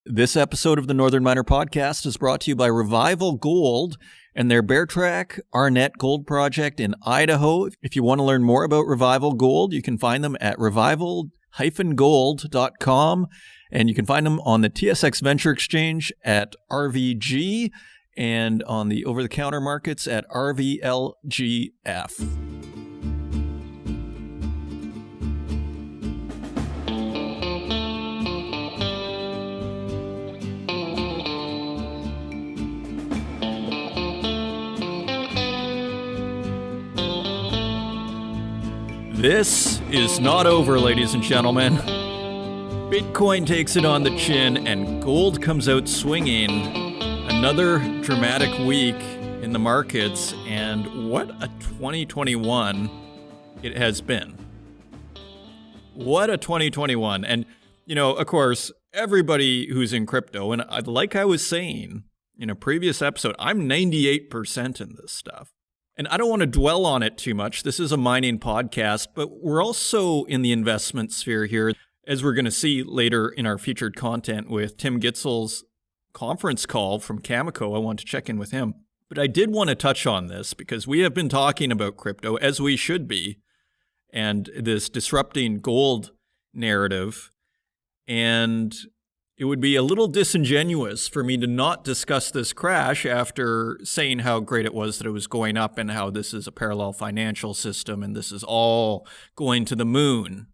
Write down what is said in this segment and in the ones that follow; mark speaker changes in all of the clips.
Speaker 1: This episode of the Northern Miner Podcast is brought to you by Revival Gold and their Bear Track Arnett Gold Project in Idaho. If you want to learn more about Revival Gold, you can find them at revival-gold.com, and you can find them on the TSX Venture Exchange at RVG and on the over-the-counter markets at RVLGF. This is not over, ladies and gentlemen. Bitcoin takes it on the chin and gold comes out swinging. Another dramatic week in the markets, and what a 2021 it has been. What a 2021. And, you know, of course, everybody who's in crypto, and like I was saying in a previous episode, I'm 98% in this stuff. And I don't want to dwell on it too much. This is a mining podcast, but we're also in the investment sphere here, as we're going to see later in our featured content with Tim Gitzel's conference call from Cameco. I want to check in with him. But I did want to touch on this because we have been talking about crypto, as we should be, and this disrupting gold narrative. And it would be a little disingenuous for me to not discuss this crash after saying how great it was that it was going up and how this is a parallel financial system and this is all going to the moon.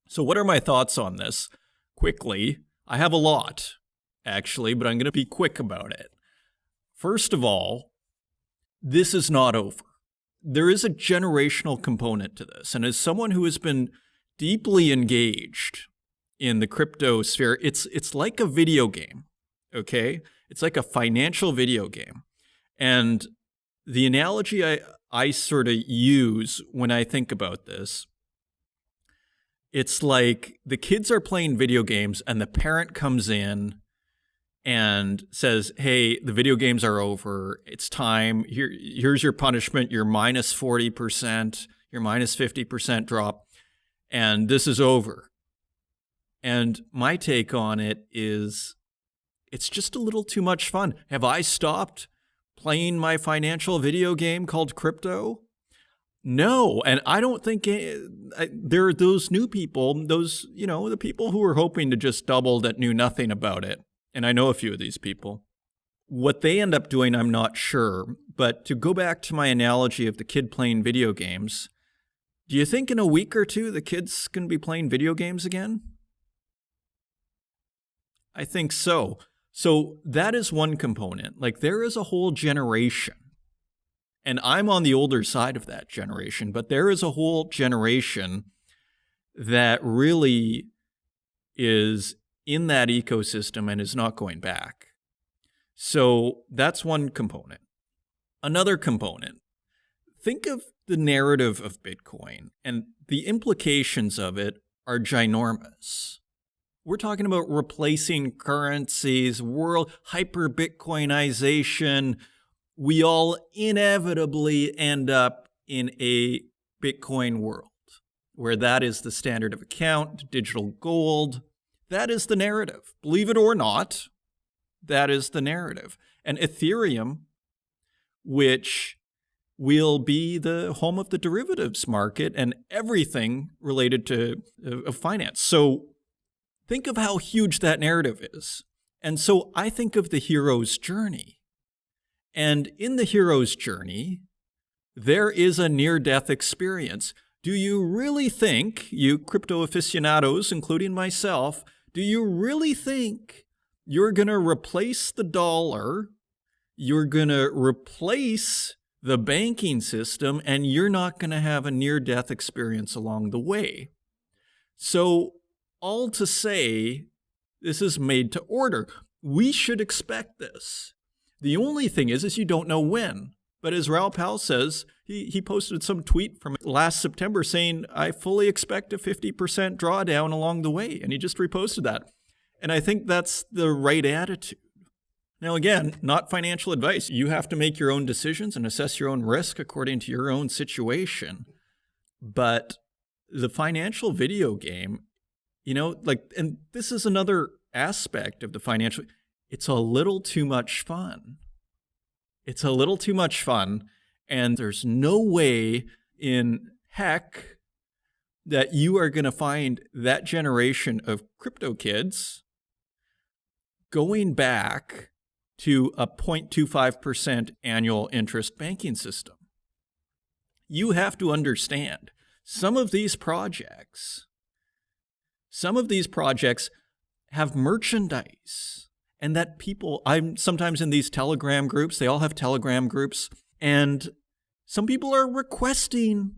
Speaker 1: So what are my thoughts on this? Quickly, I have a lot, actually, but I'm going to be quick about it. First of all, this is not over. There is a generational component to this. And as someone who has been deeply engaged in the crypto sphere, it's like a video game, okay? It's like a financial video game. And the analogy I sort of use when I think about this, it's like the kids are playing video games and the parent comes in and says, hey, the video games are over. It's time. Here's your punishment. You're minus 40%, your minus 50% drop, and this is over. And my take on it is it's just a little too much fun. Have I stopped playing my financial video game called crypto? No. And I don't think there are those new people, the people who are hoping to just double that knew nothing about it. And I know a few of these people. What they end up doing, I'm not sure. But to go back to my analogy of the kid playing video games, do you think in a week or two the kid's going to be playing video games again? I think so. So that is one component. Like there is a whole generation, and I'm on the older side of that generation, but there is a whole generation that really is in that ecosystem and is not going back. So that's one component. Another component, think of the narrative of Bitcoin, and the implications of it are ginormous. We're talking about replacing currencies, world hyper-Bitcoinization. We all inevitably end up in a Bitcoin world where that is the standard of account, digital gold. That is the narrative. Believe it or not, that is the narrative. And Ethereum, which will be the home of the derivatives market and everything related to finance. So think of how huge that narrative is. And so I think of the hero's journey. And in the hero's journey, there is a near-death experience. Do you really think, you crypto aficionados, including myself, do you really think you're going to replace the dollar, you're going to replace the banking system, and you're not going to have a near-death experience along the way? So all to say, this is made to order. We should expect this. The only thing is you don't know when. But as Raoul Pal says, he posted some tweet from last September saying, I fully expect a 50% drawdown along the way. And he just reposted that. And I think that's the right attitude. Now, again, not financial advice. You have to make your own decisions and assess your own risk according to your own situation. But the financial video game, and this is another aspect of the financial, it's a little too much fun. It's a little too much fun. And there's no way in heck that you are going to find that generation of crypto kids going back to a 0.25% annual interest banking system. You have to understand, some of these projects have merchandise, and that people, I'm sometimes in these Telegram groups, they all have Telegram groups, and some people are requesting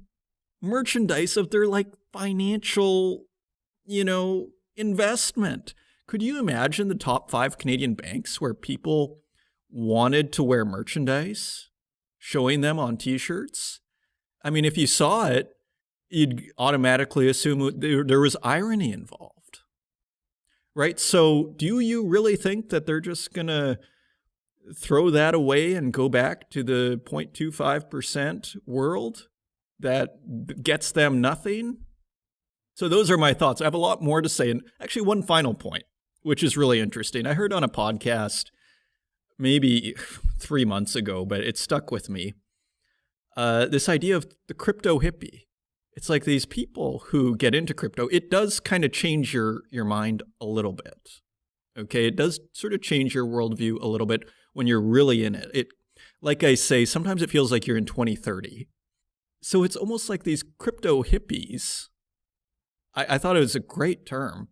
Speaker 1: merchandise of their financial, investment. Could you imagine the top 5 Canadian banks where people wanted to wear merchandise, showing them on t-shirts? I mean, if you saw it, you'd automatically assume there was irony involved, right? So do you really think that they're just going to throw that away and go back to the 0.25% world that gets them nothing? So those are my thoughts. I have a lot more to say. And actually, one final point, which is really interesting. I heard on a podcast maybe 3 months ago, but it stuck with me. This idea of the crypto hippie. It's like these people who get into crypto, it does kind of change your mind a little bit. Okay, it does sort of change your worldview a little bit when you're really in it. It, like I say, sometimes it feels like you're in 2030. So it's almost like these crypto hippies. I thought it was a great term.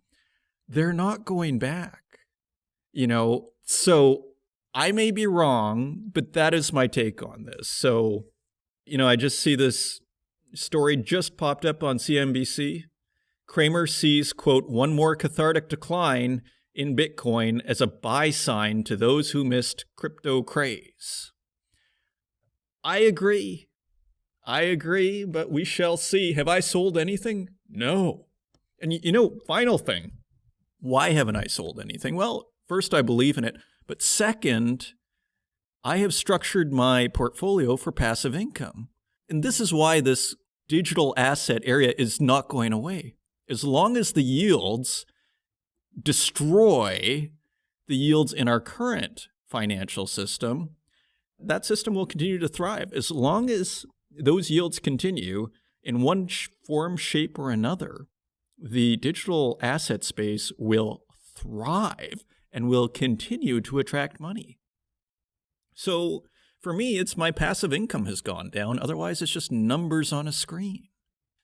Speaker 1: They're not going back, So I may be wrong, but that is my take on this. So, I just see this story just popped up on CNBC. Kramer sees, quote, one more cathartic decline in Bitcoin as a buy sign to those who missed crypto craze. I agree, but we shall see. Have I sold anything? No. And final thing, why haven't I sold anything? Well, first, I believe in it. But second, I have structured my portfolio for passive income. And this is why this digital asset area is not going away. As long as the yields destroy the yields in our current financial system, that system will continue to thrive. As long as those yields continue in one form, shape, or another, the digital asset space will thrive and will continue to attract money. So for me, it's my passive income has gone down. Otherwise, it's just numbers on a screen.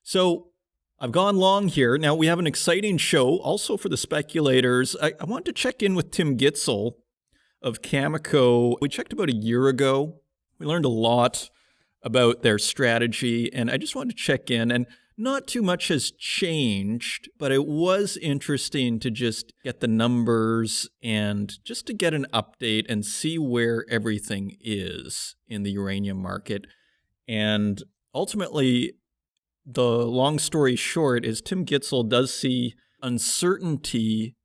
Speaker 1: So I've gone long here. Now, we have an exciting show also for the speculators. I want to check in with Tim Gitzel of Cameco. We checked about a year ago. We learned a lot about their strategy, and I just wanted to check in. And not too much has changed, but it was interesting to just get the numbers and just to get an update and see where everything is in the uranium market. And ultimately, the long story short is Tim Gitzel does see uncertainty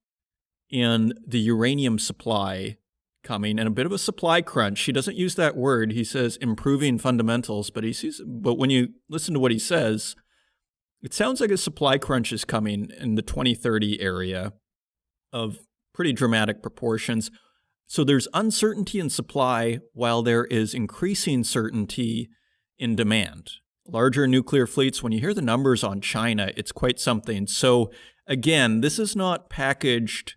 Speaker 1: in the uranium supply coming and a bit of a supply crunch. He doesn't use that word. He says improving fundamentals, but when you listen to what he says, it sounds like a supply crunch is coming in the 2030 area of pretty dramatic proportions. So there's uncertainty in supply while there is increasing certainty in demand. Larger nuclear fleets, when you hear the numbers on China, it's quite something. So again, this is not packaged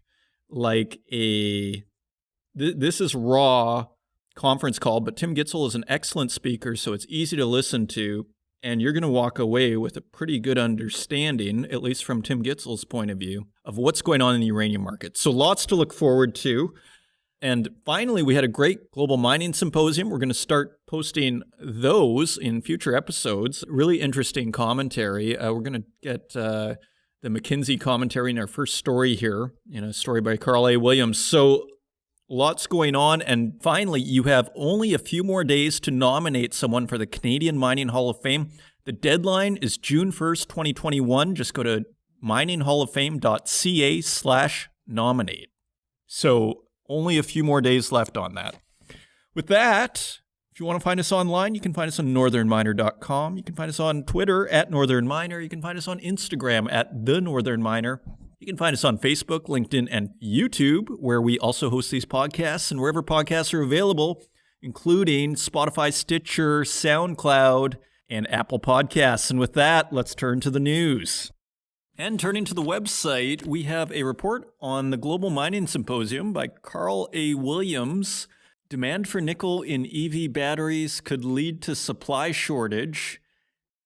Speaker 1: like this is raw conference call, but Tim Gitzel is an excellent speaker, so it's easy to listen to. And you're going to walk away with a pretty good understanding, at least from Tim Gitzel's point of view, of what's going on in the uranium market. So lots to look forward to. And finally, we had a great global mining symposium. We're going to start posting those in future episodes. Really interesting commentary. We're going to get the McKinsey commentary in our first story here, a story by Carl A. Williams. So lots going on. And finally, you have only a few more days to nominate someone for the Canadian Mining Hall of Fame. The deadline is June 1st, 2021. Just go to mininghalloffame.ca/nominate. So only a few more days left on that. With that, if you want to find us online, you can find us on northernminer.com. You can find us on Twitter @northernminer. You can find us on Instagram @thenorthernminer. You can find us on Facebook, LinkedIn, and YouTube, where we also host these podcasts, and wherever podcasts are available, including Spotify, Stitcher, SoundCloud, and Apple Podcasts. And with that, let's turn to the news. And turning to the website, we have a report on the Global Mining Symposium by Carl A. Williams. Demand for nickel in EV batteries could lead to supply shortage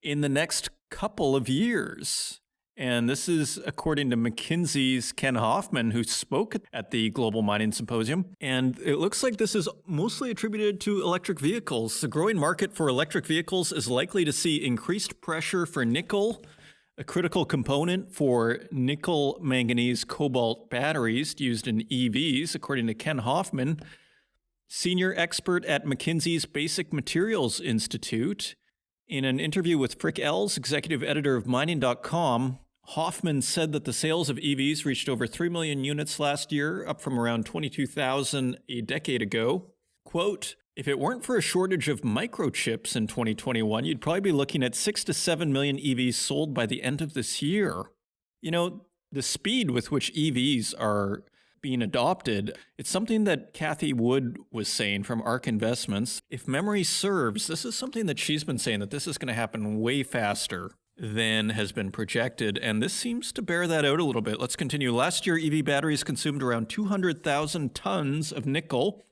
Speaker 1: in the next couple of years. And this is according to McKinsey's Ken Hoffman, who spoke at the Global Mining Symposium. And it looks like this is mostly attributed to electric vehicles. The growing market for electric vehicles is likely to see increased pressure for nickel, a critical component for nickel manganese cobalt batteries used in EVs, according to Ken Hoffman, senior expert at McKinsey's Basic Materials Institute. In an interview with Frick Ells, executive editor of Mining.com, Hoffman said that the sales of EVs reached over 3 million units last year, up from around 22,000 a decade ago. Quote, if it weren't for a shortage of microchips in 2021, you'd probably be looking at 6 to 7 million EVs sold by the end of this year. You know, the speed with which EVs are being adopted, it's something that Kathy Wood was saying from ARK Investments. If memory serves, this is something that she's been saying, that this is going to happen way faster than has been projected, and this seems to bear that out a little bit. Let's continue. Last year, EV batteries consumed around 200,000 tons of nickel,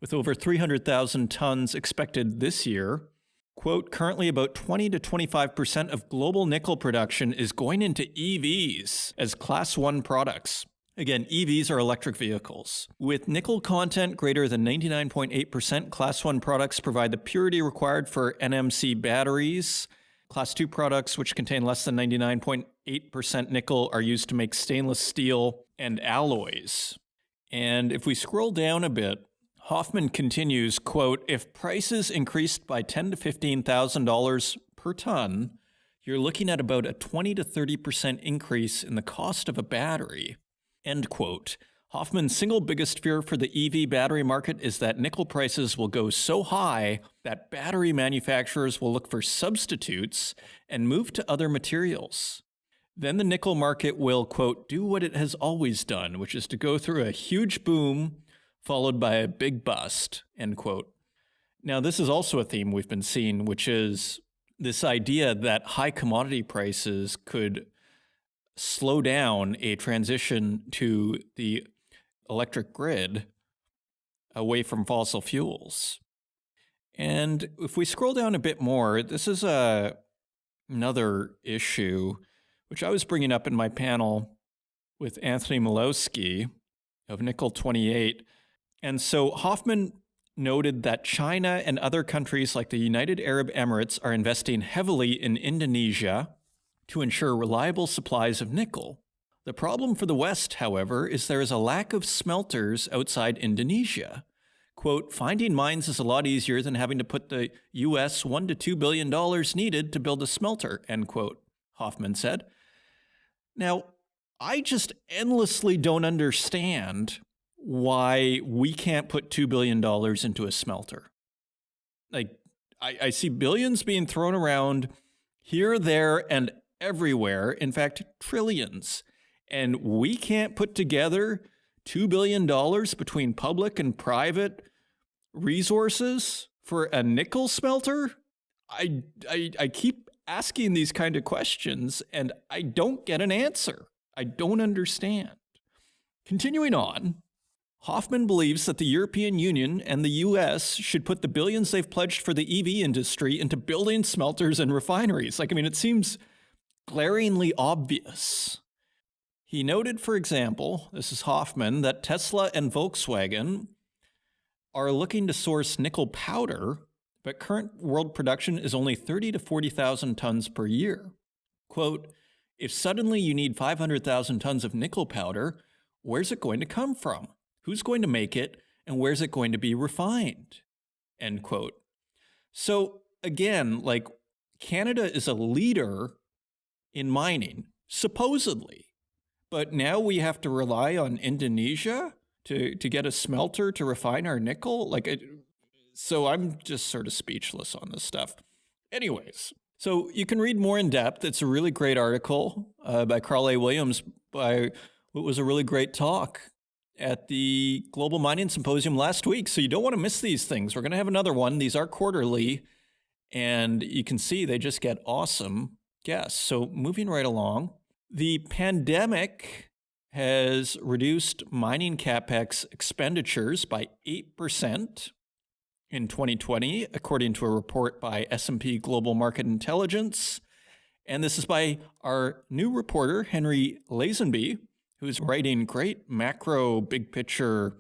Speaker 1: with over 300,000 tons expected this year. Quote, currently about 20 to 25% of global nickel production is going into EVs as Class 1 products. Again, EVs are electric vehicles. With nickel content greater than 99.8%, Class 1 products provide the purity required for NMC batteries. Class 2 products, which contain less than 99.8% nickel, are used to make stainless steel and alloys. And if we scroll down a bit, Hoffman continues, quote, if prices increased by $10,000 to $15,000 per ton, you're looking at about a 20 to 30% increase in the cost of a battery. End quote. Hoffman's single biggest fear for the EV battery market is that nickel prices will go so high that battery manufacturers will look for substitutes and move to other materials. Then the nickel market will, quote, do what it has always done, which is to go through a huge boom followed by a big bust, end quote. Now, this is also a theme we've been seeing, which is this idea that high commodity prices could slow down a transition to the electric grid away from fossil fuels. And if we scroll down a bit more, this is another issue, which I was bringing up in my panel with Anthony Milowski of Nickel 28. And so Hoffman noted that China and other countries like the United Arab Emirates are investing heavily in Indonesia to ensure reliable supplies of nickel. The problem for the West, however, is there is a lack of smelters outside Indonesia. Quote, finding mines is a lot easier than having to put the US $1 to $2 billion needed to build a smelter, end quote, Hoffman said. Now, I just endlessly don't understand why we can't put $2 billion into a smelter. Like, I see billions being thrown around here, there, and everywhere, in fact, trillions. And we can't put together $2 billion between public and private resources for a nickel smelter? I keep asking these kind of questions, and I don't get an answer. I don't understand. Continuing on, Hoffman believes that the European Union and the US should put the billions they've pledged for the EV industry into building smelters and refineries. It seems glaringly obvious. He noted, for example, this is Hoffman, that Tesla and Volkswagen are looking to source nickel powder, but current world production is only 30 to 40,000 tons per year. Quote, if suddenly you need 500,000 tons of nickel powder, where's it going to come from? Who's going to make it, and where's it going to be refined? End quote. So again, Canada is a leader in mining, supposedly. But now we have to rely on Indonesia to get a smelter to refine our nickel? So I'm just sort of speechless on this stuff. Anyways, So you can read more in depth. It's a really great article by Carl A. Williams by what was a really great talk at the Global Mining Symposium last week. So you don't want to miss these things. We're going to have another one. These are quarterly, and you can see they just get awesome guests. So moving right along, the pandemic has reduced mining capex expenditures by 8% in 2020, according to a report by S&P Global Market Intelligence. And this is by our new reporter, Henry Lazenby, who's writing great macro big picture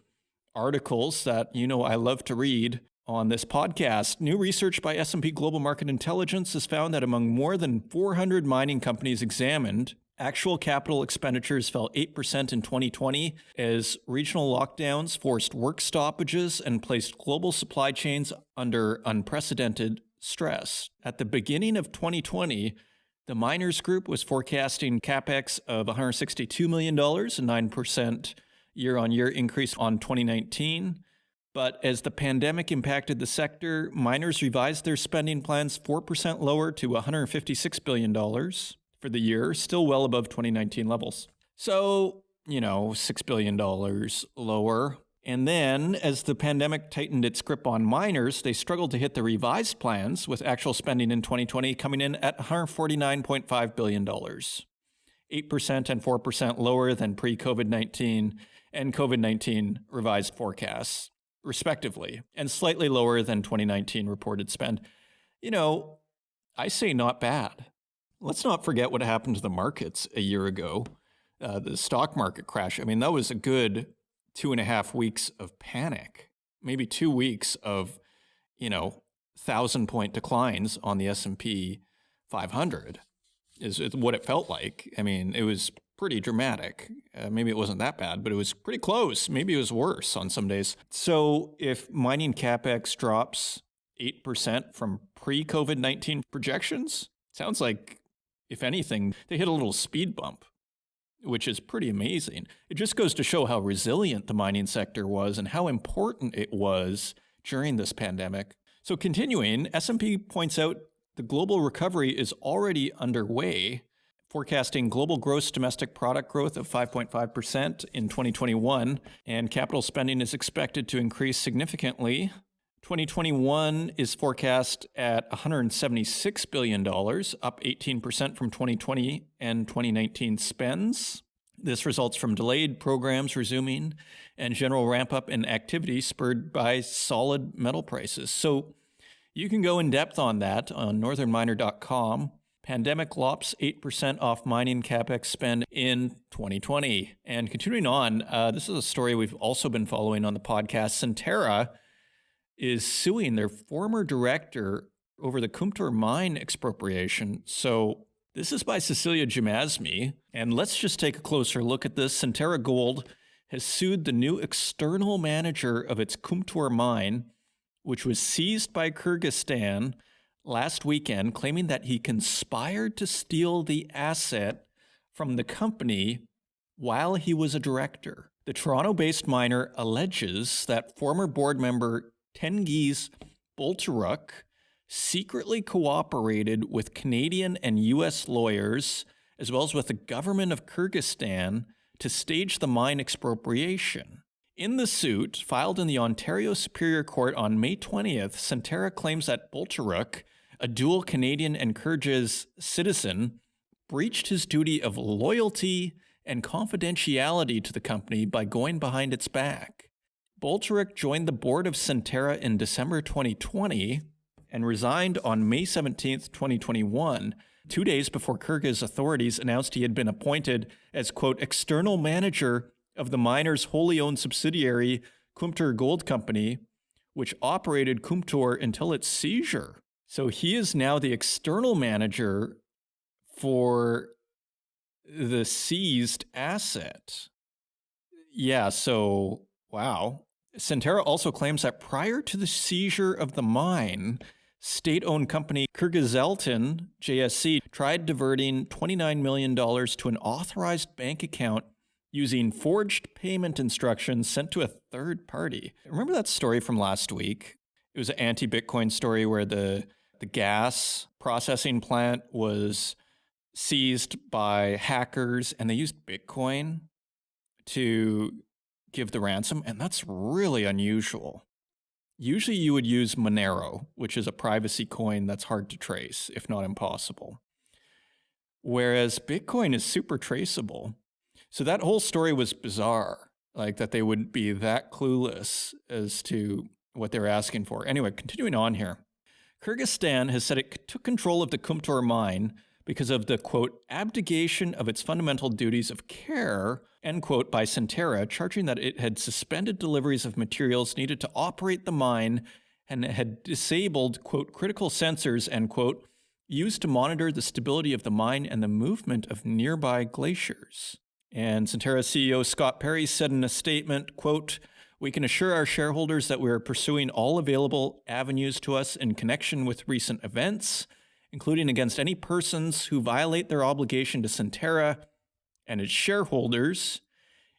Speaker 1: articles that I love to read on this podcast. New research by S&P Global Market Intelligence has found that among more than 400 mining companies examined, actual capital expenditures fell 8% in 2020 as regional lockdowns forced work stoppages and placed global supply chains under unprecedented stress. At the beginning of 2020, the Miners Group was forecasting capex of $162 million, a 9% year-on-year increase on 2019. But as the pandemic impacted the sector, miners revised their spending plans 4% lower to $156 billion for the year, still well above 2019 levels. So, $6 billion lower. And then, as the pandemic tightened its grip on miners, they struggled to hit the revised plans, with actual spending in 2020 coming in at $149.5 billion, 8% and 4% lower than pre-COVID-19 and COVID-19 revised forecasts, respectively, and slightly lower than 2019 reported spend. I say not bad. Let's not forget what happened to the markets a year ago. The stock market crash. That was a good 2.5 weeks of panic, maybe 2 weeks of, 1,000-point declines on the S&P 500 is what it felt like. It was pretty dramatic. Maybe it wasn't that bad, but it was pretty close. Maybe it was worse on some days. So if mining capex drops 8% from pre-COVID-19 projections, sounds like, if anything, they hit a little speed bump, which is pretty amazing. It just goes to show how resilient the mining sector was and how important it was during this pandemic. So continuing, S&P points out the global recovery is already underway, forecasting global gross domestic product growth of 5.5% in 2021, and capital spending is expected to increase significantly. 2021 is forecast at $176 billion, up 18% from 2020 and 2019 spends. This results from delayed programs resuming and general ramp-up in activity spurred by solid metal prices. So you can go in depth on that on northernminer.com. Pandemic lops 8% off mining capex spend in 2020. And continuing on, this is a story we've also been following on the podcast. Centerra is suing their former director over the Kumtor mine expropriation. So this is by Cecilia Jamasmi, and let's just take a closer look at this. Centerra Gold has sued the new external manager of its Kumtor mine, which was seized by Kyrgyzstan last weekend, claiming that he conspired to steal the asset from the company while he was a director. The Toronto-based miner alleges that former board member Tengiz Bolturuk secretly cooperated with Canadian and U.S. lawyers, as well as with the government of Kyrgyzstan, to stage the mine expropriation. In the suit, filed in the Ontario Superior Court on May 20th, Centerra claims that Bolturuk, a dual Canadian and Kyrgyz citizen, breached his duty of loyalty and confidentiality to the company by going behind its back. Bolturuk joined the board of Centerra in December 2020 and resigned on May 17, 2021, 2 days before Kyrgyz authorities announced he had been appointed as, quote, external manager of the miner's wholly owned subsidiary, Kumtor Gold Company, which operated Kumtor until its seizure. So he is now the external manager for the seized asset. Yeah, so, wow. Centerra also claims that prior to the seizure of the mine, state-owned company Kyrgyzaltyn JSC tried diverting $29 million to an authorized bank account using forged payment instructions sent to a third party. Remember that story from last week? It was an anti-Bitcoin story where the gas processing plant was seized by hackers, and they used Bitcoin to give the ransom, and that's really unusual. Usually you would use Monero, which is a privacy coin that's hard to trace, if not impossible. Whereas Bitcoin is super traceable. So that whole story was bizarre, like that they would be that clueless as to what they're asking for. Anyway, continuing on here. Kyrgyzstan has said it took control of the Kumtor mine because of the, quote, abdication of its fundamental duties of care, end quote, by Centerra, charging that it had suspended deliveries of materials needed to operate the mine and had disabled, quote, critical sensors, end quote, used to monitor the stability of the mine and the movement of nearby glaciers. And Centerra CEO Scott Perry said in a statement, quote, we can assure our shareholders that we are pursuing all available avenues to us in connection with recent events, including against any persons who violate their obligation to Centerra and its shareholders.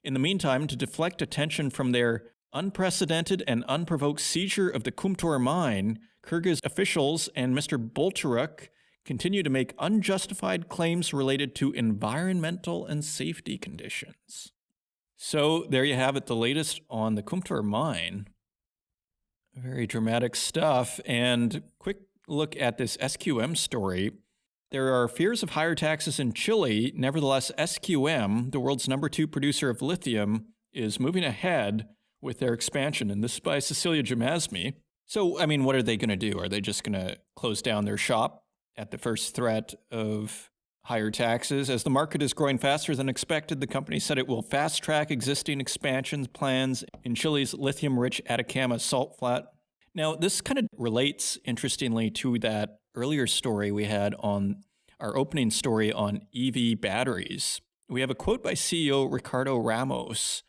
Speaker 1: In the meantime, to deflect attention from their unprecedented and unprovoked seizure of the Kumtor mine, Kyrgyz officials and Mr. Bolcheruk continue to make unjustified claims related to environmental and safety conditions. So there you have it, the latest on the Kumtor mine. Very dramatic stuff. And quick look at this SQM story. There are fears of higher taxes in Chile. Nevertheless, SQM, the world's number 2 producer of lithium, is moving ahead with their expansion. And this is by Cecilia Jamasmi. So, I mean, what are they going to do? Are they just going to close down their shop at the first threat of higher taxes? As the market is growing faster than expected, the company said it will fast-track existing expansion plans in Chile's lithium-rich Atacama salt flat. Now, this kind of relates, interestingly, to that earlier story we had on our opening story on EV batteries. We have a quote by CEO Ricardo Ramos,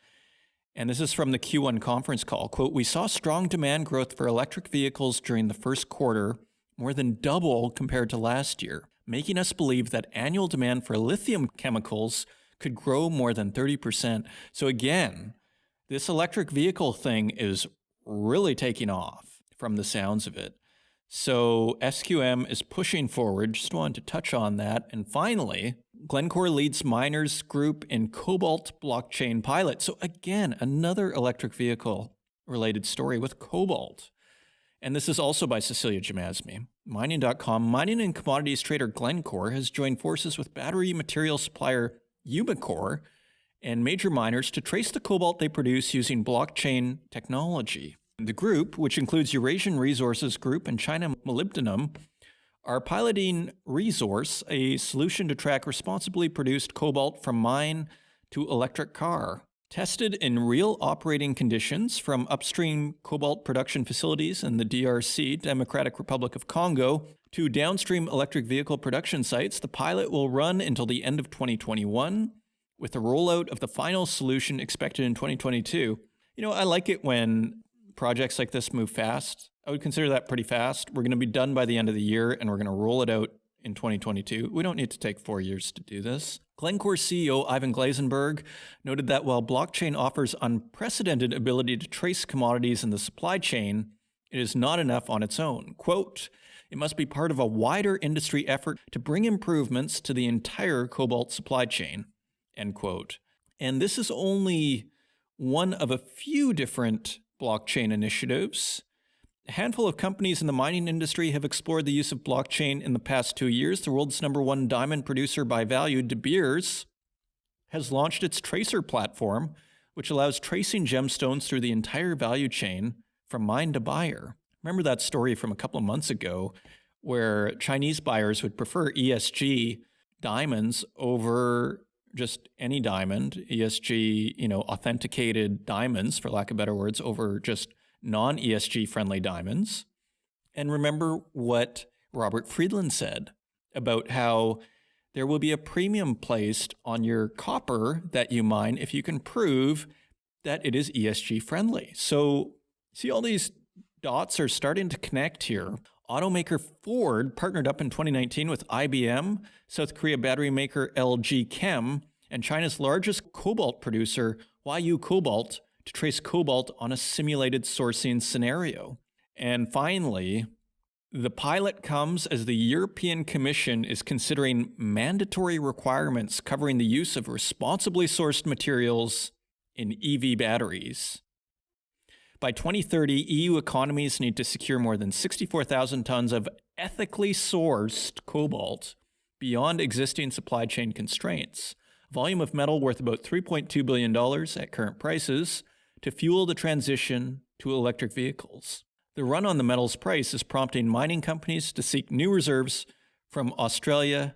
Speaker 1: and this is from the Q1 conference call. Quote, we saw strong demand growth for electric vehicles during the first quarter, more than double compared to last year, making us believe that annual demand for lithium chemicals could grow more than 30%. So again, this electric vehicle thing is really taking off from the sounds of it. So SQM is pushing forward. Just wanted to touch on that. And finally, Glencore leads miners group in cobalt blockchain pilot. So again, another electric vehicle related story with cobalt. And this is also by Cecilia Jamasmi. Mining.com, mining and commodities trader Glencore has joined forces with battery material supplier Umicore and major miners to trace the cobalt they produce using blockchain technology. The group, which includes Eurasian Resources Group and China Molybdenum, are piloting Resource, a solution to track responsibly produced cobalt from mine to electric car. Tested in real operating conditions from upstream cobalt production facilities in the DRC, Democratic Republic of Congo, to downstream electric vehicle production sites, the pilot will run until the end of 2021, with the rollout of the final solution expected in 2022. You know, I like it when projects like this move fast. I would consider that pretty fast. We're going to be done by the end of the year, and we're going to roll it out in 2022. We don't need to take 4 years to do this. Glencore CEO Ivan Glasenberg noted that while blockchain offers unprecedented ability to trace commodities in the supply chain, it is not enough on its own. Quote, it must be part of a wider industry effort to bring improvements to the entire cobalt supply chain, end quote. And this is only one of a few different blockchain initiatives. A handful of companies in the mining industry have explored the use of blockchain in the past 2 years. The world's number 1 diamond producer by value, De Beers, has launched its Tracer platform, which allows tracing gemstones through the entire value chain from mine to buyer. Remember that story from a couple of months ago where Chinese buyers would prefer ESG diamonds over just any diamond, ESG, authenticated diamonds, for lack of better words, over just non-ESG friendly diamonds. And remember what Robert Friedland said about how there will be a premium placed on your copper that you mine if you can prove that it is ESG friendly. So see, all these dots are starting to connect here. Automaker Ford partnered up in 2019 with IBM, South Korea battery maker LG Chem, and China's largest cobalt producer, Huayu Cobalt, to trace cobalt on a simulated sourcing scenario. And finally, The pilot comes as the European Commission is considering mandatory requirements covering the use of responsibly sourced materials in EV batteries. By 2030, EU economies need to secure more than 64,000 tons of ethically sourced cobalt beyond existing supply chain constraints, a volume of metal worth about $3.2 billion at current prices to fuel the transition to electric vehicles. The run on the metal's price is prompting mining companies to seek new reserves from Australia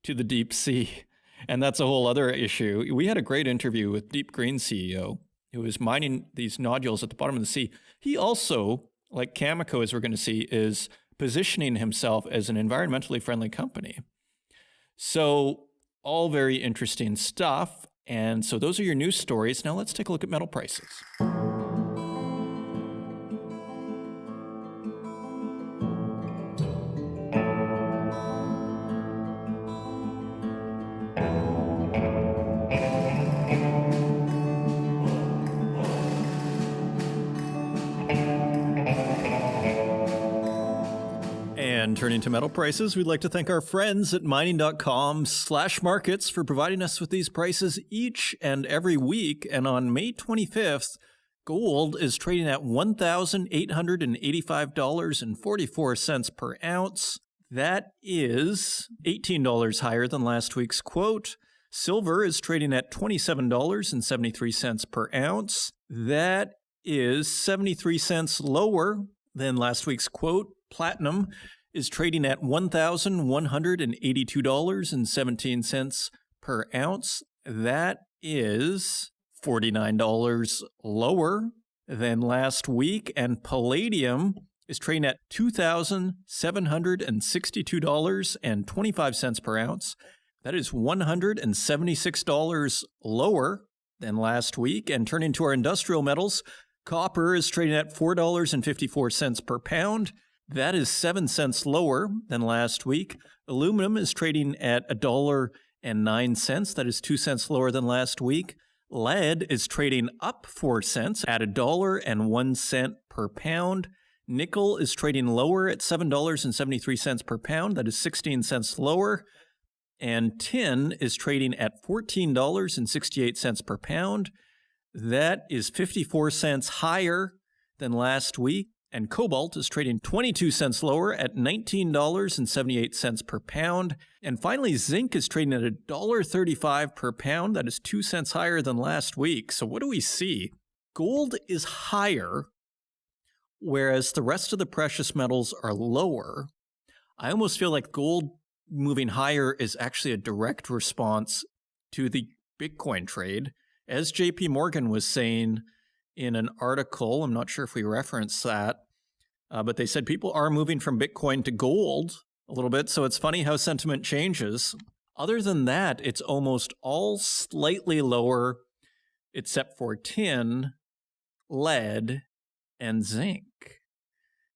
Speaker 1: to the deep sea. And that's a whole other issue. We had a great interview with Deep Green CEO who is mining these nodules at the bottom of the sea. He also, like Cameco, as we're going to see, is positioning himself as an environmentally friendly company. So all very interesting stuff. And so those are your news stories. Now let's take a look at metal prices. And turning to metal prices, we'd like to thank our friends at mining.com/markets for providing us with these prices each and every week. And on May 25th, gold is trading at $1,885.44 per ounce. That is $18 higher than last week's quote. Silver is trading at $27.73 per ounce. That is 73 cents lower than last week's quote. Platinum is trading at $1,182.17 per ounce. That is $49 lower than last week. And palladium is trading at $2,762.25 per ounce. That is $176 lower than last week. And turning to our industrial metals, copper is trading at $4.54 per pound. That is 7 cents lower than last week. Aluminum is trading at $1.09. That is 2 cents lower than last week. Lead is trading up 4 cents at $1.01 per pound. Nickel is trading lower at $7.73 per pound. That is 16 cents lower. And tin is trading at $14.68 per pound. That is 54 cents higher than last week. And cobalt is trading 22 cents lower at $19.78 per pound. And finally, zinc is trading at $1.35 per pound. That is 2 cents higher than last week. So what do we see? Gold is higher, whereas the rest of the precious metals are lower. I almost feel like gold moving higher is actually a direct response to the Bitcoin trade. As JP Morgan was saying in an article, I'm not sure if we referenced that, but they said people are moving from Bitcoin to gold a little bit, so it's funny how sentiment changes. Other than that, it's almost all slightly lower, except for tin, lead, and zinc.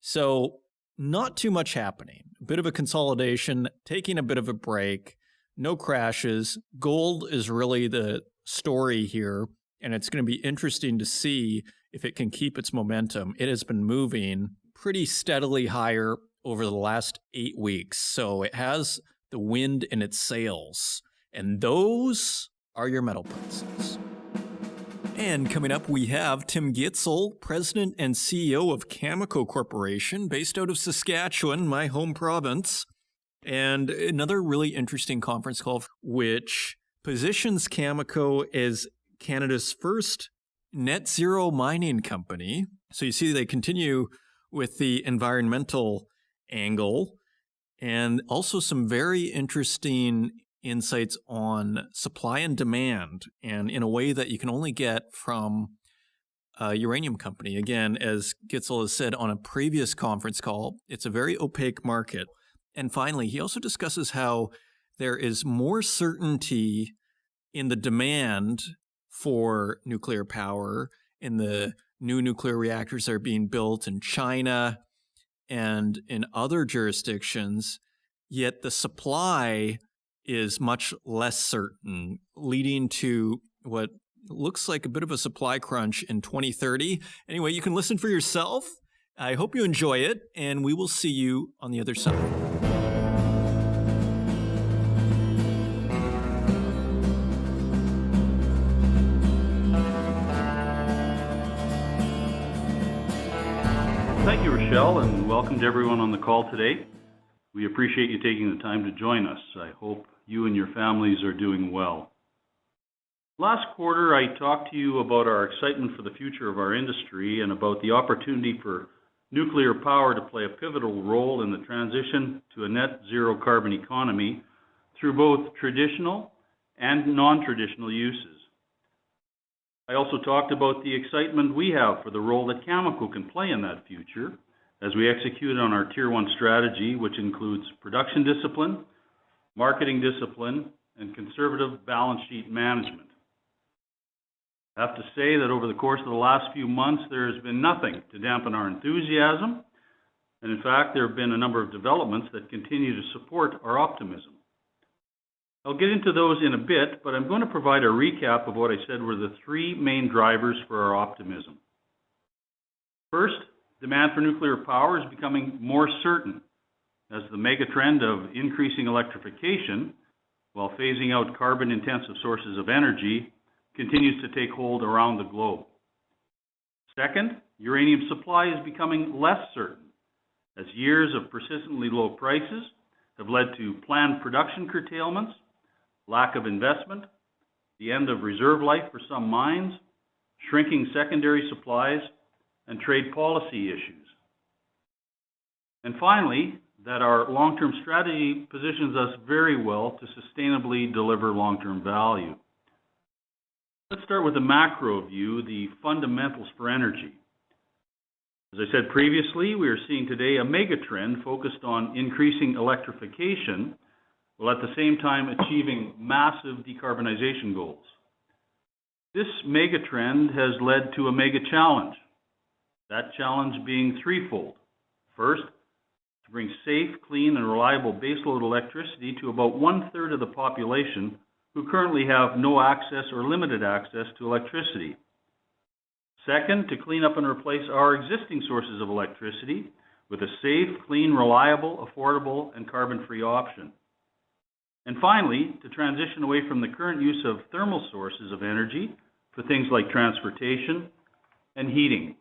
Speaker 1: So not too much happening. A bit of a consolidation, taking a bit of a break, no crashes. Gold is really the story here. And it's going to be interesting to see if it can keep its momentum. It has been moving pretty steadily higher over the last 8 weeks. So it has the wind in its sails. And those are your metal prices. And coming up, we have Tim Gitzel, President and CEO of Cameco Corporation, based out of Saskatchewan, my home province. And another really interesting conference call, which positions Cameco as Canada's first net zero mining company. So you see they continue with the environmental angle and also some very interesting insights on supply and demand, and in a way that you can only get from a uranium company. Again, as Gitzel has said on a previous conference call, it's a very opaque market. And finally, he also discusses how there is more certainty in the demand for nuclear power in the new nuclear reactors that are being built in China and in other jurisdictions, yet the supply is much less certain, leading to what looks like a bit of a supply crunch in 2030. Anyway, you can listen for yourself I hope you enjoy it, and we will see you on the other side.
Speaker 2: Thank you, Rochelle, and welcome to everyone on the call today. We appreciate you taking the time to join us. I hope you and your families are doing well. Last quarter, I talked to you about our excitement for the future of our industry and about the opportunity for nuclear power to play a pivotal role in the transition to a net zero carbon economy through both traditional and non-traditional uses. I also talked about the excitement we have for the role that Cameco can play in that future as we execute on our Tier 1 strategy, which includes production discipline, marketing discipline, and conservative balance sheet management. I have to say that over the course of the last few months, there has been nothing to dampen our enthusiasm, and in fact, there have been a number of developments that continue to support our optimism. I'll get into those in a bit, but I'm going to provide a recap of what I said were the three main drivers for our optimism. First, demand for nuclear power is becoming more certain as the megatrend of increasing electrification while phasing out carbon-intensive sources of energy continues to take hold around the globe. Second, uranium supply is becoming less certain as years of persistently low prices have led to planned production curtailments, lack of investment, the end of reserve life for some mines, shrinking secondary supplies, and trade policy issues. And finally, that our long-term strategy positions us very well to sustainably deliver long-term value. Let's start with the macro view, the fundamentals for energy. As I said previously, we are seeing today a megatrend focused on increasing electrification, while at the same time achieving massive decarbonization goals. This megatrend has led to a mega challenge. That challenge being threefold. First, to bring safe, clean, and reliable baseload electricity to about 1/3 of the population who currently have no access or limited access to electricity. Second, to clean up and replace our existing sources of electricity with a safe, clean, reliable, affordable, and carbon-free option. And finally, to transition away from the current use of thermal sources of energy for things like transportation and heating.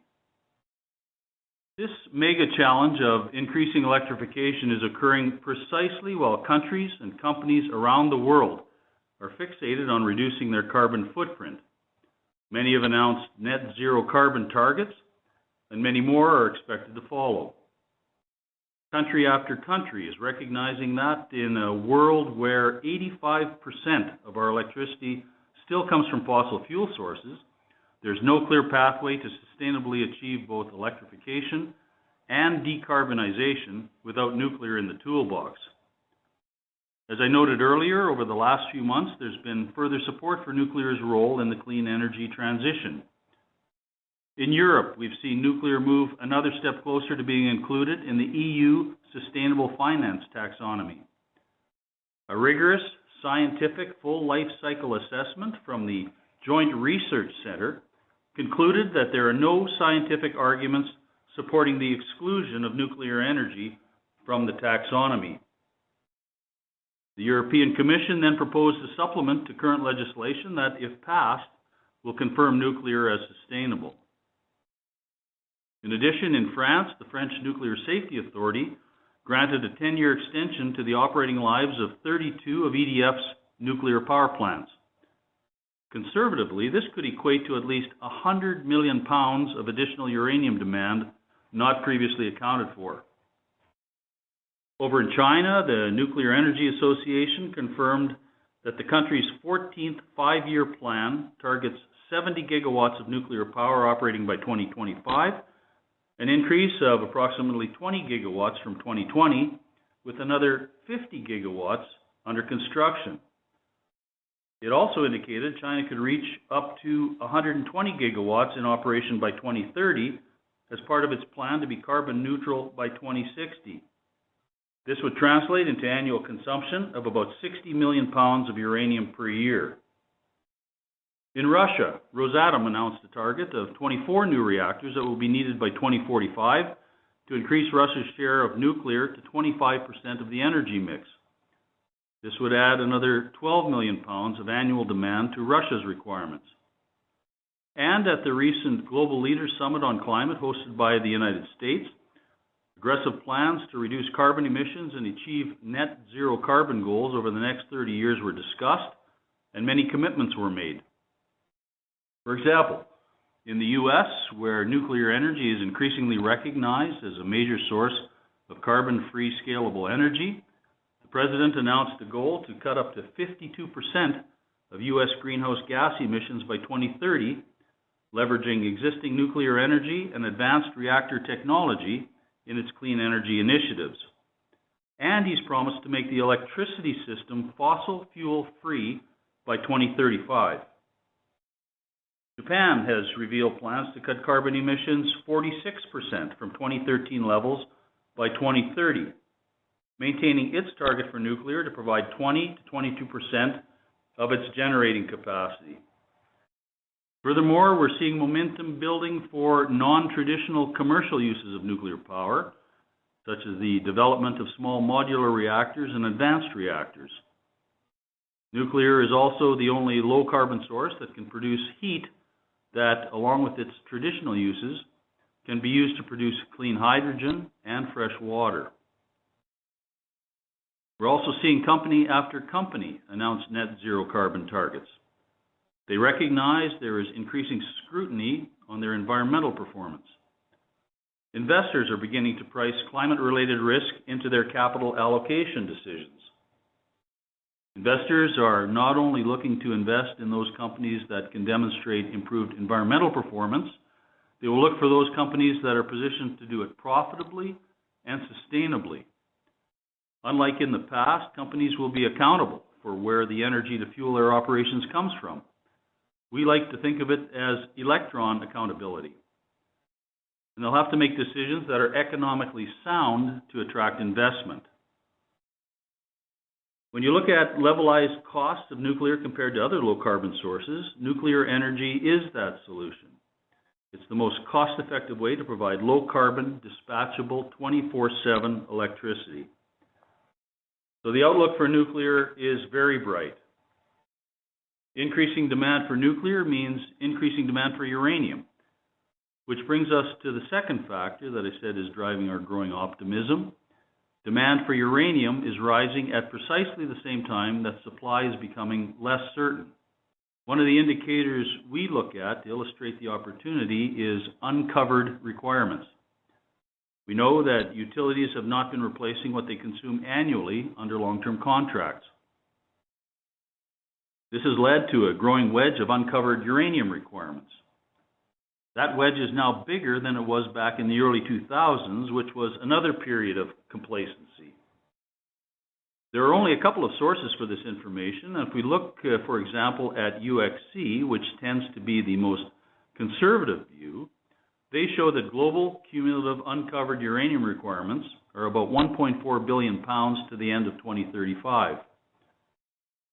Speaker 2: This mega challenge of increasing electrification is occurring precisely while countries and companies around the world are fixated on reducing their carbon footprint. Many have announced net zero carbon targets, and many more are expected to follow. Country after country is recognizing that in a world where 85% of our electricity still comes from fossil fuel sources, there's no clear pathway to sustainably achieve both electrification and decarbonization without nuclear in the toolbox. As I noted earlier, over the last few months, there's been further support for nuclear's role in the clean energy transition. In Europe, we've seen nuclear move another step closer to being included in the EU Sustainable Finance Taxonomy. A rigorous, scientific, full life cycle assessment from the Joint Research Center concluded that there are no scientific arguments supporting the exclusion of nuclear energy from the taxonomy. The European Commission then proposed a supplement to current legislation that, if passed, will confirm nuclear as sustainable. In addition, in France, the French Nuclear Safety Authority granted a 10-year extension to the operating lives of 32 of EDF's nuclear power plants. Conservatively, this could equate to at least 100 million pounds of additional uranium demand not previously accounted for. Over in China, the Nuclear Energy Association confirmed that the country's 14th five-year plan targets 70 gigawatts of nuclear power operating by 2025, an increase of approximately 20 gigawatts from 2020, with another 50 gigawatts under construction. It also indicated China could reach up to 120 gigawatts in operation by 2030 as part of its plan to be carbon neutral by 2060. This would translate into annual consumption of about 60 million pounds of uranium per year. In Russia, Rosatom announced a target of 24 new reactors that will be needed by 2045 to increase Russia's share of nuclear to 25% of the energy mix. This would add another 12 million pounds of annual demand to Russia's requirements. And at the recent Global Leaders Summit on Climate hosted by the United States, aggressive plans to reduce carbon emissions and achieve net zero carbon goals over the next 30 years were discussed, and many commitments were made. For example, in the U.S., where nuclear energy is increasingly recognized as a major source of carbon-free scalable energy, the President announced a goal to cut up to 52% of U.S. greenhouse gas emissions by 2030, leveraging existing nuclear energy and advanced reactor technology in its clean energy initiatives. And he's promised to make the electricity system fossil fuel-free by 2035. Japan has revealed plans to cut carbon emissions 46% from 2013 levels by 2030, maintaining its target for nuclear to provide 20 to 22% of its generating capacity. Furthermore, we're seeing momentum building for non-traditional commercial uses of nuclear power, such as the development of small modular reactors and advanced reactors. Nuclear is also the only low-carbon source that can produce heat that, along with its traditional uses, can be used to produce clean hydrogen and fresh water. We're also seeing company after company announce net zero carbon targets. They recognize there is increasing scrutiny on their environmental performance. Investors are beginning to price climate-related risk into their capital allocation decisions. Investors are not only looking to invest in those companies that can demonstrate improved environmental performance, they will look for those companies that are positioned to do it profitably and sustainably. Unlike in the past, companies will be accountable for where the energy to fuel their operations comes from. We like to think of it as electron accountability. And they'll have to make decisions that are economically sound to attract investment. When you look at levelized costs of nuclear compared to other low-carbon sources, nuclear energy is that solution. It's the most cost-effective way to provide low-carbon, dispatchable, 24/7 electricity. So the outlook for nuclear is very bright. Increasing demand for nuclear means increasing demand for uranium, which brings us to the second factor that I said is driving our growing optimism. Demand for uranium is rising at precisely the same time that supply is becoming less certain. One of the indicators we look at to illustrate the opportunity is uncovered requirements. We know that utilities have not been replacing what they consume annually under long-term contracts. This has led to a growing wedge of uncovered uranium requirements. That wedge is now bigger than it was back in the early 2000s, which was another period of complacency. There are only a couple of sources for this information. If we look, for example, at UxC, which tends to be the most conservative view, they show that global cumulative uncovered uranium requirements are about 1.4 billion pounds to the end of 2035.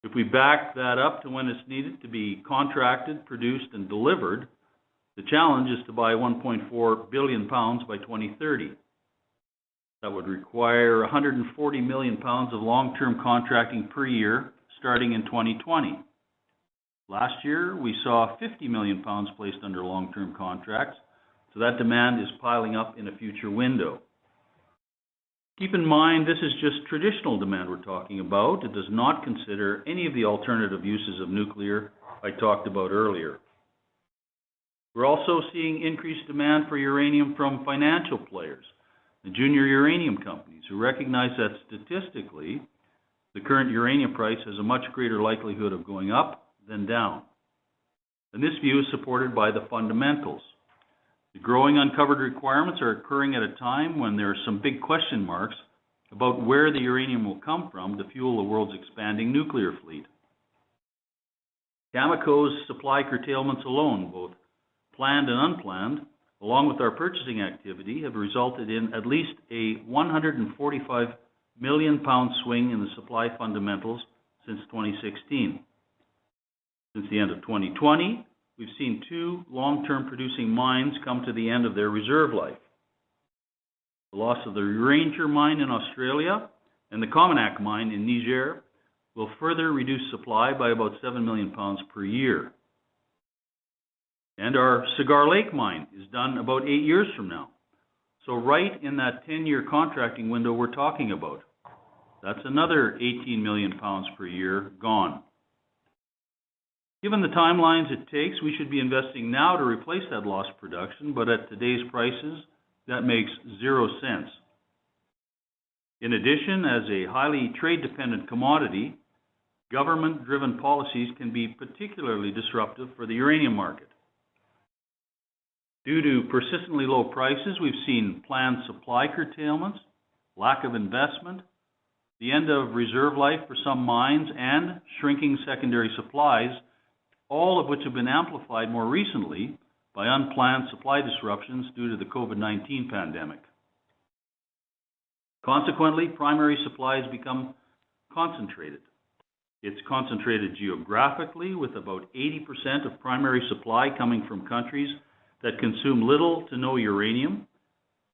Speaker 2: If we back that up to when it's needed to be contracted, produced, and delivered, the challenge is to buy 1.4 billion pounds by 2030. That would require 140 million pounds of long-term contracting per year starting in 2020. Last year, we saw 50 million pounds placed under long-term contracts, so that demand is piling up in a future window. Keep in mind, this is just traditional demand we're talking about. It does not consider any of the alternative uses of nuclear I talked about earlier. We're also seeing increased demand for uranium from financial players, the junior uranium companies, who recognize that statistically, the current uranium price has a much greater likelihood of going up than down. And this view is supported by the fundamentals. The growing uncovered requirements are occurring at a time when there are some big question marks about where the uranium will come from to fuel the world's expanding nuclear fleet. Cameco's supply curtailments alone, both planned and unplanned, along with our purchasing activity, have resulted in at least a 145 million pound swing in the supply fundamentals since 2016. Since the end of 2020, we've seen 2 long-term producing mines come to the end of their reserve life. The loss of the Ranger mine in Australia and the Cameco mine in Niger will further reduce supply by about 7 million pounds per year. And our Cigar Lake mine is done about 8 years from now. So right in that 10-year contracting window we're talking about. That's another 18 million pounds per year gone. Given the timelines it takes, we should be investing now to replace that lost production, but at today's prices, that makes 0 sense. In addition, as a highly trade-dependent commodity, government-driven policies can be particularly disruptive for the uranium market. Due to persistently low prices, we've seen planned supply curtailments, lack of investment, the end of reserve life for some mines, and shrinking secondary supplies, all of which have been amplified more recently by unplanned supply disruptions due to the COVID-19 pandemic. Consequently, primary supplies become concentrated. It's concentrated geographically, with about 80% of primary supply coming from countries that consume little to no uranium,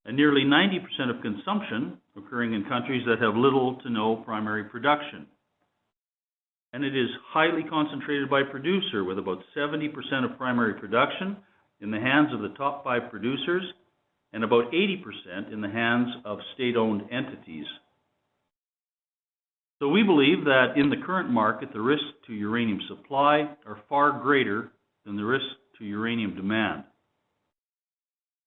Speaker 2: and nearly 90% of consumption occurring in countries that have little to no primary production. And it is highly concentrated by producer, with about 70% of primary production in the hands of the top 5 producers and about 80% in the hands of state-owned entities. So we believe that in the current market, the risks to uranium supply are far greater than the risks to uranium demand.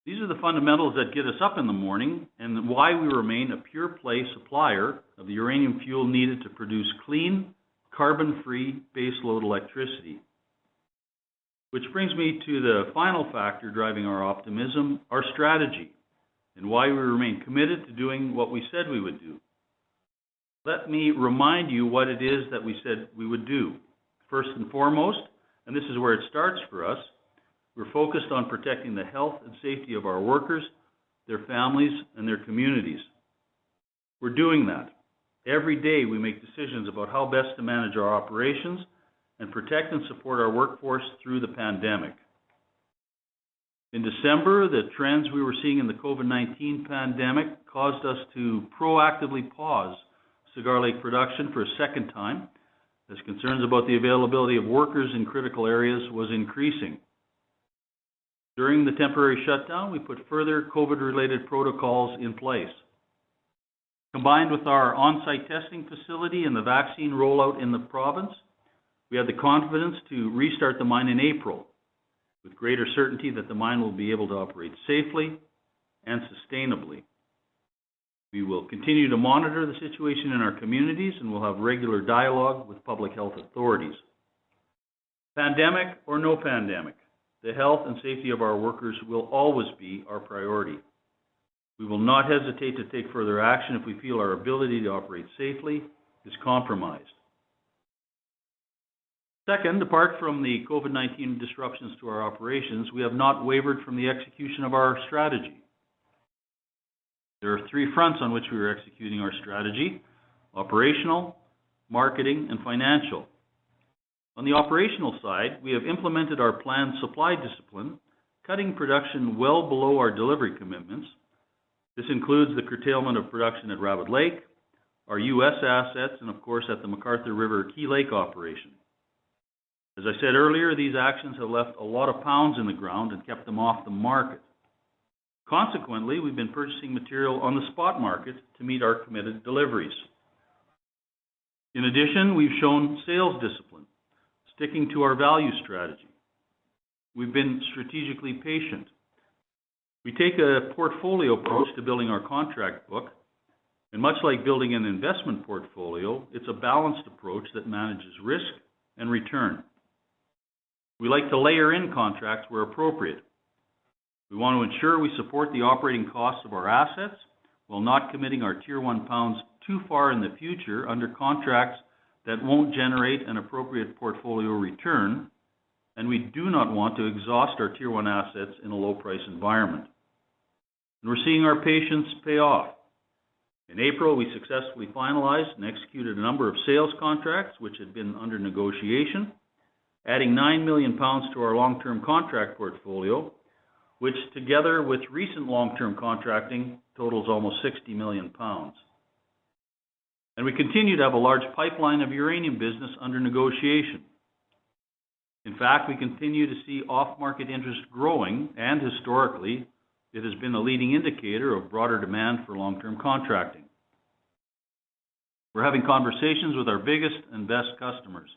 Speaker 2: These are the fundamentals that get us up in the morning and why we remain a pure-play supplier of the uranium fuel needed to produce clean, carbon-free baseload electricity. Which brings me to the final factor driving our optimism, our strategy, and why we remain committed to doing what we said we would do. Let me remind you what it is that we said we would do. First and foremost, and this is where it starts for us, we're focused on protecting the health and safety of our workers, their families, and their communities. We're doing that. Every day we make decisions about how best to manage our operations and protect and support our workforce through the pandemic. In December, the trends we were seeing in the COVID-19 pandemic caused us to proactively pause Cigar Lake production for a second time, as concerns about the availability of workers in critical areas was increasing. During the temporary shutdown, we put further COVID-related protocols in place. Combined with our on-site testing facility and the vaccine rollout in the province, we had the confidence to restart the mine in April, with greater certainty that the mine will be able to operate safely and sustainably. We will continue to monitor the situation in our communities, and we'll have regular dialogue with public health authorities. Pandemic or no pandemic, the health and safety of our workers will always be our priority. We will not hesitate to take further action if we feel our ability to operate safely is compromised. Second, apart from the COVID-19 disruptions to our operations, we have not wavered from the execution of our strategy. There are 3 fronts on which we are executing our strategy: operational, marketing, and financial. On the operational side, we have implemented our planned supply discipline, cutting production well below our delivery commitments. This includes the curtailment of production at Rabbit Lake, our U.S. assets, and of course at the McArthur River Key Lake operation. As I said earlier, these actions have left a lot of pounds in the ground and kept them off the market. Consequently, we've been purchasing material on the spot market to meet our committed deliveries. In addition, we've shown sales discipline, sticking to our value strategy. We've been strategically patient. We take a portfolio approach to building our contract book, and much like building an investment portfolio, it's a balanced approach that manages risk and return. We like to layer in contracts where appropriate. We want to ensure we support the operating costs of our assets while not committing our Tier 1 pounds too far in the future under contracts that won't generate an appropriate portfolio return, and we do not want to exhaust our Tier 1 assets in a low-price environment. And we're seeing our patience pay off. In April, we successfully finalized and executed a number of sales contracts which had been under negotiation, adding 9 million pounds to our long-term contract portfolio, which together with recent long-term contracting totals almost 60 million pounds. And we continue to have a large pipeline of uranium business under negotiation. In fact, we continue to see off-market interest growing, and historically, it has been a leading indicator of broader demand for long-term contracting. We're having conversations with our biggest and best customers.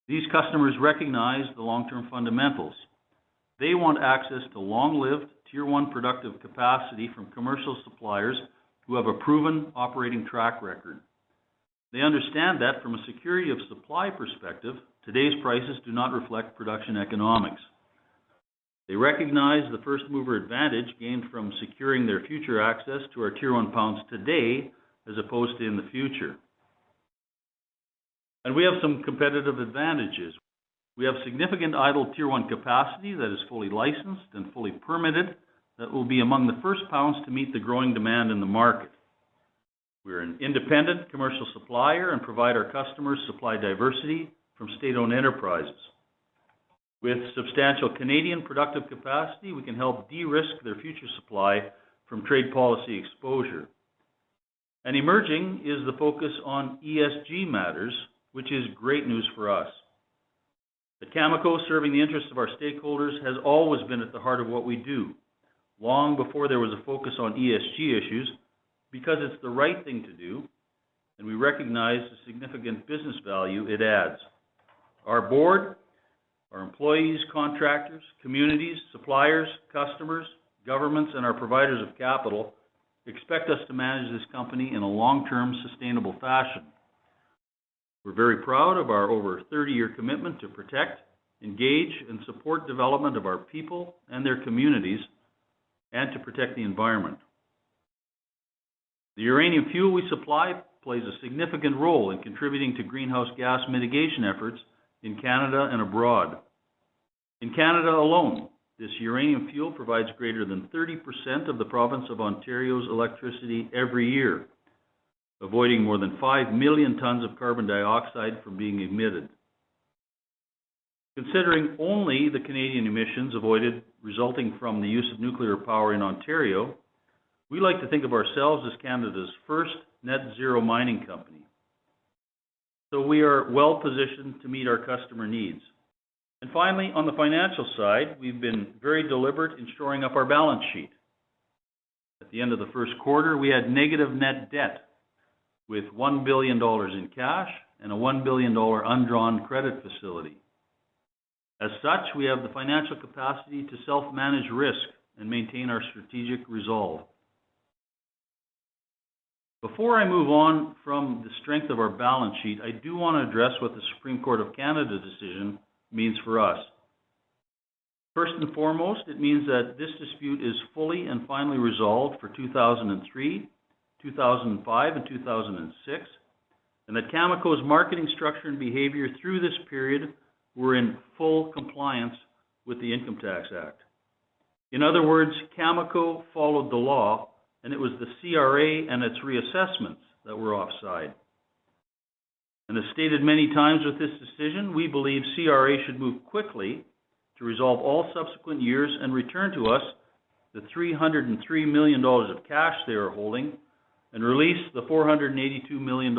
Speaker 2: These customers recognize the long-term fundamentals. They want access to long-lived, Tier 1 productive capacity from commercial suppliers who have a proven operating track record. They understand that from a security of supply perspective, today's prices do not reflect production economics. They recognize the first-mover advantage gained from securing their future access to our Tier 1 pounds today as opposed to in the future. And we have some competitive advantages. We have significant idle Tier 1 capacity that is fully licensed and fully permitted that will be among the first pounds to meet the growing demand in the market. We're an independent commercial supplier and provide our customers supply diversity from state-owned enterprises. With substantial Canadian productive capacity, we can help de-risk their future supply from trade policy exposure. And emerging is the focus on ESG matters, which is great news for us. At Cameco, serving the interests of our stakeholders has always been at the heart of what we do, long before there was a focus on ESG issues, because it's the right thing to do, and we recognize the significant business value it adds. Our board, our employees, contractors, communities, suppliers, customers, governments, and our providers of capital expect us to manage this company in a long-term, sustainable fashion. We're very proud of our over 30-year commitment to protect, engage, and support development of our people and their communities, and to protect the environment. The uranium fuel we supply plays a significant role in contributing to greenhouse gas mitigation efforts in Canada and abroad. In Canada alone, this uranium fuel provides greater than 30% of the province of Ontario's electricity every year, avoiding more than 5 million tons of carbon dioxide from being emitted. Considering only the Canadian emissions avoided resulting from the use of nuclear power in Ontario, we like to think of ourselves as Canada's first net zero mining company. So we are well positioned to meet our customer needs. And finally, on the financial side, we've been very deliberate in shoring up our balance sheet. At the end of the first quarter, we had negative net debt with $1 billion in cash and a $1 billion undrawn credit facility. As such, we have the financial capacity to self-manage risk and maintain our strategic resolve. Before I move on from the strength of our balance sheet, I do want to address what the Supreme Court of Canada decision means for us. First and foremost, it means that this dispute is fully and finally resolved for 2003, 2005, and 2006, and that Cameco's marketing structure and behavior through this period were in full compliance with the Income Tax Act. In other words, Cameco followed the law, and it was the CRA and its reassessments that were offside. And as stated many times with this decision, we believe CRA should move quickly to resolve all subsequent years and return to us the $303 million of cash they are holding and release the $482 million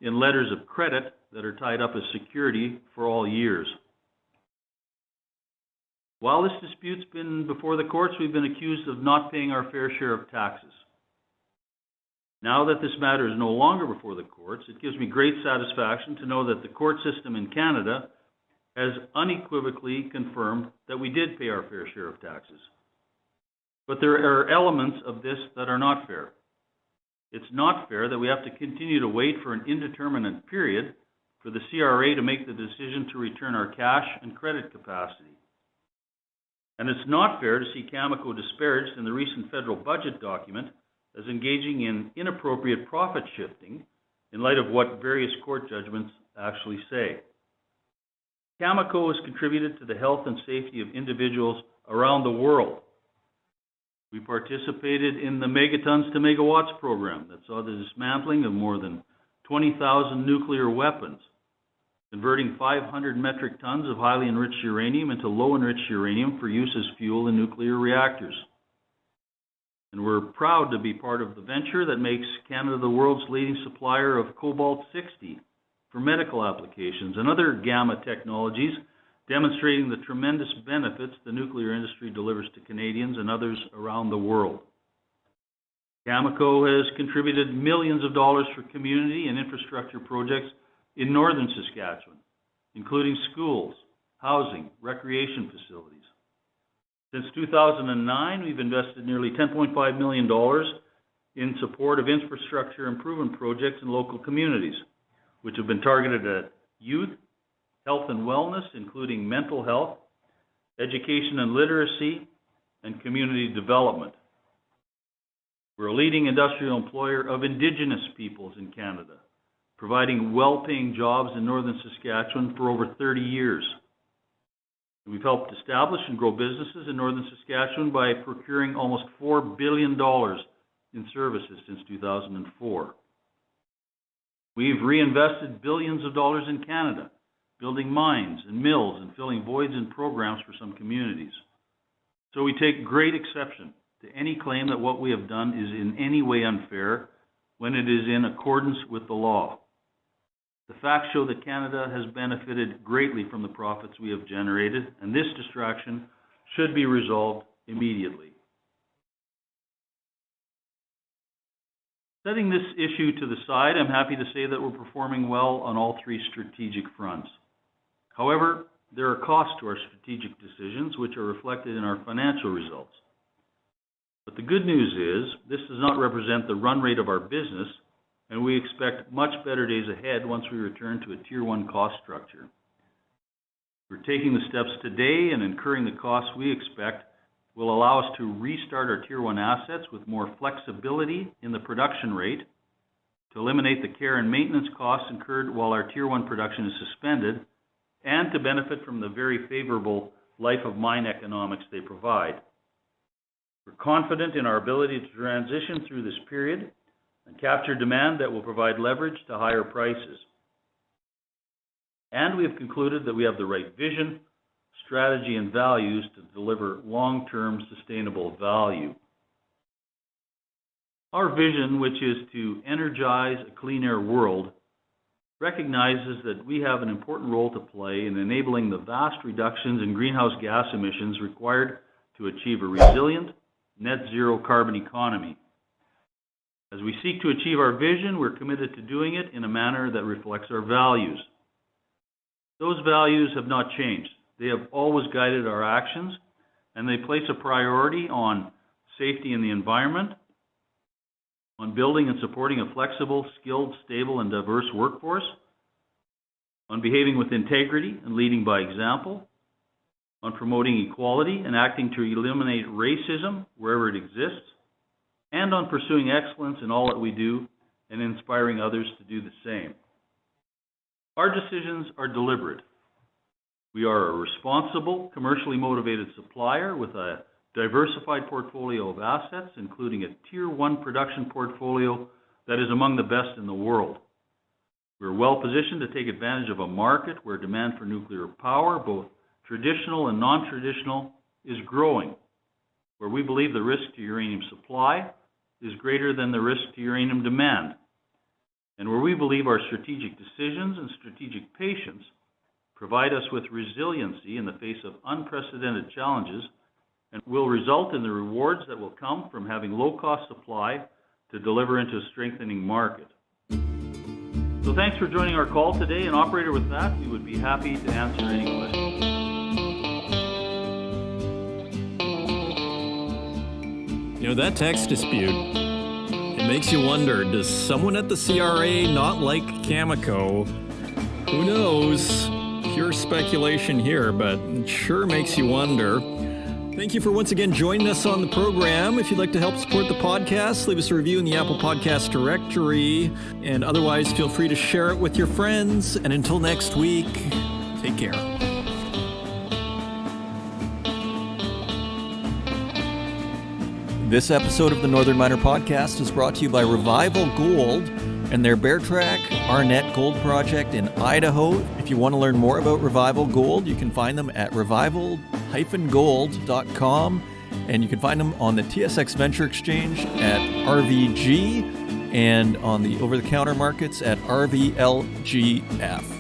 Speaker 2: in letters of credit that are tied up as security for all years. While this dispute's been before the courts, we've been accused of not paying our fair share of taxes. Now that this matter is no longer before the courts, it gives me great satisfaction to know that the court system in Canada has unequivocally confirmed that we did pay our fair share of taxes. But there are elements of this that are not fair. It's not fair that we have to continue to wait for an indeterminate period for the CRA to make the decision to return our cash and credit capacity. And it's not fair to see Cameco disparaged in the recent federal budget document as engaging in inappropriate profit shifting in light of what various court judgments actually say. Cameco has contributed to the health and safety of individuals around the world. We participated in the Megatons to Megawatts program that saw the dismantling of more than 20,000 nuclear weapons. converting 500 metric tons of highly enriched uranium into low-enriched uranium for use as fuel in nuclear reactors. And we're proud to be part of the venture that makes Canada the world's leading supplier of cobalt-60 for medical applications and other gamma technologies, demonstrating the tremendous benefits the nuclear industry delivers to Canadians and others around the world. Cameco has contributed millions of dollars for community and infrastructure projects in northern Saskatchewan, including schools, housing, recreation facilities. Since 2009, we've invested nearly $10.5 million in support of infrastructure improvement projects in local communities, which have been targeted at youth, health and wellness, including mental health, education and literacy, and community development. We're a leading industrial employer of Indigenous peoples in Canada, providing well-paying jobs in northern Saskatchewan for over 30 years. We've helped establish and grow businesses in northern Saskatchewan by procuring almost $4 billion in services since 2004. We've reinvested billions of dollars in Canada, building mines and mills and filling voids in programs for some communities. So we take great exception to any claim that what we have done is in any way unfair when it is in accordance with the law. The facts show that Canada has benefited greatly from the profits we have generated, and this distraction should be resolved immediately. Setting this issue to the side, I'm happy to say that we're performing well on all three strategic fronts. However, there are costs to our strategic decisions, which are reflected in our financial results. But the good news is, this does not represent the run rate of our business, and we expect much better days ahead once we return to a Tier 1 cost structure. We're taking the steps today and incurring the costs we expect will allow us to restart our Tier 1 assets with more flexibility in the production rate, to eliminate the care and maintenance costs incurred while our Tier 1 production is suspended, and to benefit from the very favorable life of mine economics they provide. We're confident in our ability to transition through this period and capture demand that will provide leverage to higher prices. And we have concluded that we have the right vision, strategy, and values to deliver long-term sustainable value. Our vision, which is to energize a clean air world, recognizes that we have an important role to play in enabling the vast reductions in greenhouse gas emissions required to achieve a resilient, net zero carbon economy. As we seek to achieve our vision, we're committed to doing it in a manner that reflects our values. Those values have not changed. They have always guided our actions, and they place a priority on safety in the environment, on building and supporting a flexible, skilled, stable, and diverse workforce, on behaving with integrity and leading by example, on promoting equality and acting to eliminate racism wherever it exists, and on pursuing excellence in all that we do and inspiring others to do the same. Our decisions are deliberate. We are a responsible, commercially motivated supplier with a diversified portfolio of assets, including a Tier 1 production portfolio that is among the best in the world. We're well positioned to take advantage of a market where demand for nuclear power, both traditional and non-traditional, is growing, where we believe the risk to uranium supply is greater than the risk to uranium demand, and where we believe our strategic decisions and strategic patience provide us with resiliency in the face of unprecedented challenges and will result in the rewards that will come from having low-cost supply to deliver into a strengthening market. So thanks for joining our call today, and operator, with that, we would be happy to answer any questions.
Speaker 1: You know, that tax dispute, it makes you wonder, does someone at the CRA not like Cameco? Who knows? Pure speculation here, but it sure makes you wonder. Thank you for once again joining us on the program. If you'd like to help support the podcast, leave us a review in the Apple Podcast directory, and otherwise feel free to share it with your friends. And until next week, take care. This episode of the Northern Miner Podcast is brought to you by Revival Gold and their Bear Track Arnett Gold Project in Idaho. If you want to learn more about Revival Gold, you can find them at revival-gold.com, and you can find them on the TSX Venture Exchange at RVG and on the over-the-counter markets at RVLGF.